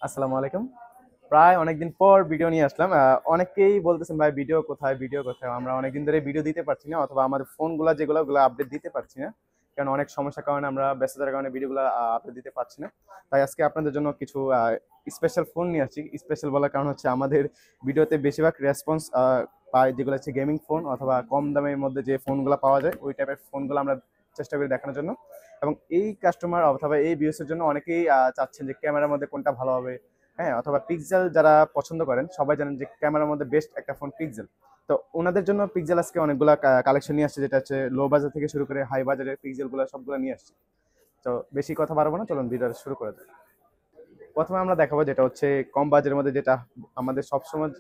আসসালামু আলাইকুম। প্রায় অনেকদিন পর ভিডিও নিয়ে আসলাম। অনেকেই বলতেছেন ভাই ভিডিও কোথায়, ভিডিও কোথায়? আমরা অনেকদিন ধরে ভিডিও দিতে পারছি না অথবা আমাদের ফোনগুলা যেগুলো ওগুলো আপডেট দিতে পারছি না। কারণ অনেক সমস্যার কারণে আমরা ব্যস্ততার কারণে ভিডিওগুলো আপডেট দিতে পারছি না। তাই আজকে আপনাদের জন্য কিছু স্পেশাল ফোন নিয়ে আসছি। স্পেশাল বলার কারণ হচ্ছে আমাদের ভিডিওতে বেশিরভাগ রেসপন্স পাই যেগুলো হচ্ছে গেমিং ফোন অথবা কম দামের মধ্যে যে ফোনগুলো পাওয়া যায় ওই টাইপের ফোনগুলো আমরা চেষ্টা করি দেখানোর জন্য। এবং এই কাস্টমার অথবা এই ভিউসের জন্য অনেকেই চাচ্ছেন যে ক্যামেরার মধ্যে কোনটা ভালো হবে, হ্যাঁ, অথবা পিক্সেল যারা পছন্দ করেন সবাই জানেন যে ক্যামেরার মধ্যে বেস্ট একটা ফোন পিক্সেল। তো ওনাদের জন্য পিক্সেল আজকে অনেকগুলা কালেকশন নিয়ে আসছে, যেটা হচ্ছে লো বাজার থেকে শুরু করে হাই বাজারের পিক্সেলগুলো সবগুলো নিয়ে আসছে। তো বেশি কথা বাড়াবো না, চলুন ভিডিওটা শুরু করা যায়। প্রথমে আমরা দেখাবো যেটা হচ্ছে কম বাজেটের মধ্যে, যেটা আমাদের সবসময়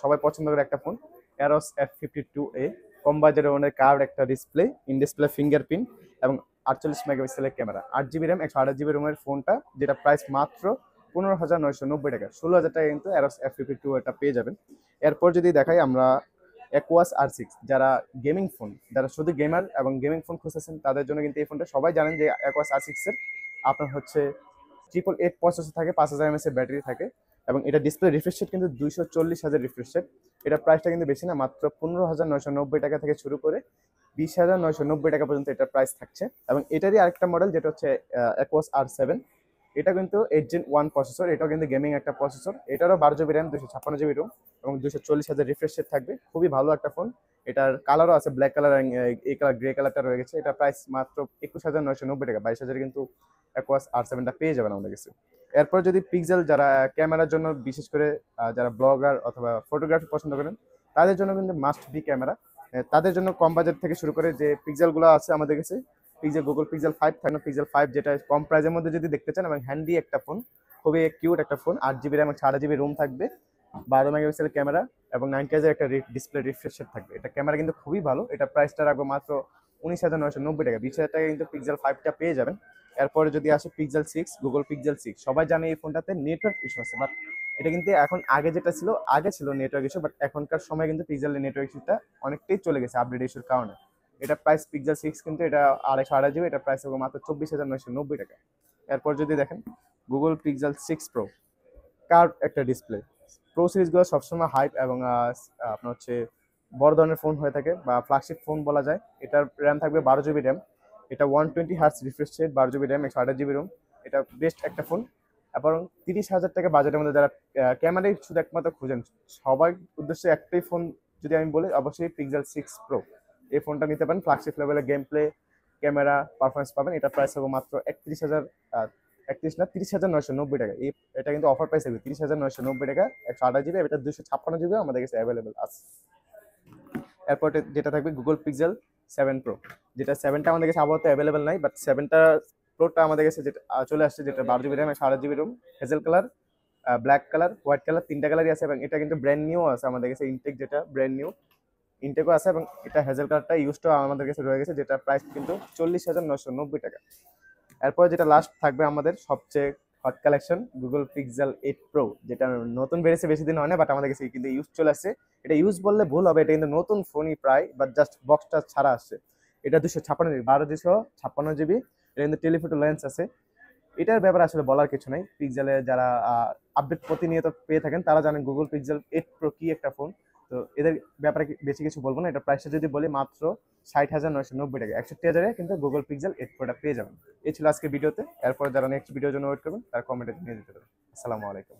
সবাই পছন্দ করে একটা ফোন, অ্যারোস F52A। কম বাজেটের ওনার কার্ড একটা ডিসপ্লে, ইন ডিসপ্লে ফিঙ্গারপ্রিন্ট এবং 48 মেগাপিক্সেলের ক্যামেরা, 8 জিবি র্যাম, 128 জিবি রোমের ফোনটা, যেটা প্রাইস মাত্র 15,990 টাকা। 16,000 টাকা কিন্তু অ্যারোস F52 এটা পেয়ে যাবেন। এরপর যদি দেখাই আমরা অ্যাকোয়াস R6, যারা গেমিং ফোন, যারা শুধু গেমার এবং গেমিং ফোন খুঁজতেছেন তাদের জন্য কিন্তু এই ফোনটা, সবাই জানেন যে অ্যাকোয়াস R6 এর আপনার হচ্ছে 888 প্রসেসর থাকে, 5,000 এমএস এর ব্যাটারি থাকে এবং এটা ডিসপ্লে রিফ্রেশ রেট কিন্তু 240,000 রিফ্রেশ রেট। এটা প্রাইসটা কিন্তু বেশি না, মাত্র 15,990 টাকা থেকে শুরু করে 20,990 টাকা পর্যন্ত এটার প্রাইস থাকছে। এবং এটারই আরেকটা মডেল যেটা হচ্ছে অ্যাকোয়াস R7। এটা কিন্তু 8 Gen 1 প্রসেসর, এটাও কিন্তু গেমিং একটা প্রসেসর। এটারও 12 জিবি র্যাম, 256 জিবি রোম এবং 240,000 রিফ্রেশ রেট থাকবে। খুবই ভালো একটা ফোন। এটার কালারও আছে, ব্ল্যাক কালার, এই কালার, গ্রে কালারটা রয়ে গেছে। এটা প্রাইস মাত্র 21,990 টাকা। 22,000 কিন্তু অ্যাকোয়াস R7টা পেয়ে যাবেন আমাদের কাছে। এরপর যদি পিক্সেল, যারা ক্যামেরার জন্য বিশেষ করে যারা ব্লগার অথবা ফটোগ্রাফি পছন্দ করেন তাদের জন্য কিন্তু মাস্ট বি ক্যামেরা। তাদের জন্য কম বাজেট থেকে শুরু করে যে পিক্সেলগুলো আছে আমাদের কাছে, পিক্সেল, গুগল পিক্সেল 5 থাকবে, পিক্সেল 5 যেটা কম প্রাইসের মধ্যে যদি দেখতে চান এবং হ্যান্ডি একটা ফোন, খুবই কিউট একটা ফোন। 8 জিবি র্যাম এবং 6 জিবি রোম থাকবে, 12 মেগাপিক্সেল ক্যামেরা এবং 90 হাজার একটা ডিসপ্লে রিফ্রেশ রেট থাকবে। এটা ক্যামেরা কিন্তু খুবই ভালো। এটা প্রাইসটা রাখবো মাত্র 19,990 টাকা। 20,000 টাকা কিন্তু পিক্সেল 5টা পেয়ে যাবেন। এরপরে যদি আসে পিক্সেল 6, গুগল পিক্সেল 6, সবাই জানে এই ফোনটাতে নেটওয়ার্ক ইস্যু আছে, বাট এটা কিন্তু এখন, আগে যেটা ছিল, আগে ছিল নেটওয়ার্ক ইস্যু, বাট এখনকার সময় কিন্তু পিক্সেলের নেটওয়ার্ক ইস্যুটা অনেকটাই চলে গেছে আপডেট ইস্যুর কারণে। এটা প্রাইস পিক্সেল 6 কিন্তু এটা 258 জিবি, এটা প্রাইস হবে মাত্র 24,990 টাকা। এরপর যদি দেখেন গুগল পিক্সেল 6 প্রো, কার্ভ একটা ডিসপ্লে। প্রো সিরিজগুলো সবসময় হাইপ এবং আপনার হচ্ছে বড় ধরনের ফোন হয়ে থাকে বা ফ্ল্যাগশিপ ফোন বলা যায়। এটার র্যাম থাকবে 12 জিবি র্যাম, এটা 120 hertz refresh rate, 12 GB RAM, 128 GB ROM. এটা বেস্ট একটা ফোন। এবং 30,000 টাকা বাজেটের মধ্যে যারা ক্যামেরাই শুধু একমাত্র খুঁজেন, সবার উদ্দেশ্যে একটাই ফোন যদি আমি বলি, অবশ্যই পিক্সেল 6 প্রো। এই ফোনটা নিতে পারেন, ফ্ল্যাগশিপ লেভেলের গেম প্লে, ক্যামেরা পারফরমেন্স পাবেন। এটা প্রাইস হবে মাত্র 31,000, 30,990 টাকা। এটা কিন্তু অফার প্রাইস হবে 30,990 টাকা। 128 জিবি, এটা 256 জিবি আমাদের কাছে অ্যাভেলেবেল আছে। এরপর যেটা থাকবে গুগল পিক্সেল 7 প্রো, যেটা 7টা আমাদের কাছে আপাতত অ্যাভেলেবেল নাই, বাট 7টা প্রোটা আমাদের কাছে যেটা চলে আসছে, যেটা 12 GB RAM, 128 GB Rome, hazel colour, black colour, white colour, তিনটা কালারই আছে। এবং এটা কিন্তু ব্র্যান্ড নিউ আছে আমাদের কাছে, ইনটেক যেটা ব্র্যান্ড নিউ ইনটেকও আছে। এবং এটা হেজেল কালারটা ইউজটাও আমাদের কাছে রয়ে গেছে, যেটা প্রাইস কিন্তু 40,990 টাকা। এরপর যেটা লাস্ট থাকবে আমাদের সবচেয়ে hot collection, Google pixel 8 pro, যেটা নতুন বেড়েছে, বেশি দিন হয় না, বাট আমাদের কাছে কিন্তু ইউজ চলে আসছে। এটা ইউজ বললে ভুল হবে, এটা কিন্তু নতুন ফোনই প্রায়, বাট জাস্ট বক্সটা ছাড়া আসছে। এটা 256 জিবি, 12 256 জিবি। এটা কিন্তু টেলিফোটো লেন্স আছে। এটার ব্যাপারে আসলে বলার কিছু নাই। পিক্সেলে যারা আপডেট প্রতিনিয়ত পেয়ে থাকেন তারা জানেন গুগল পিক্সেল 8 প্রো কি একটা ফোন। তো এদের ব্যাপারে বেশি কিছু বলবো না। এটা প্রাইসটা যদি বলি মাত্র 60,990 টাকা, 61,000-এ কিন্তু গুগল পিক্সেল 8 প্রোটা পেয়ে যাবেন। এই ছিল আজকে ভিডিওতে। এরপর যারা নেক্সট ভিডিওর জন্য ওয়েট করবেন তারা কমেন্টে জানিয়ে দিতে পারেন। আসসালামু আলাইকুম।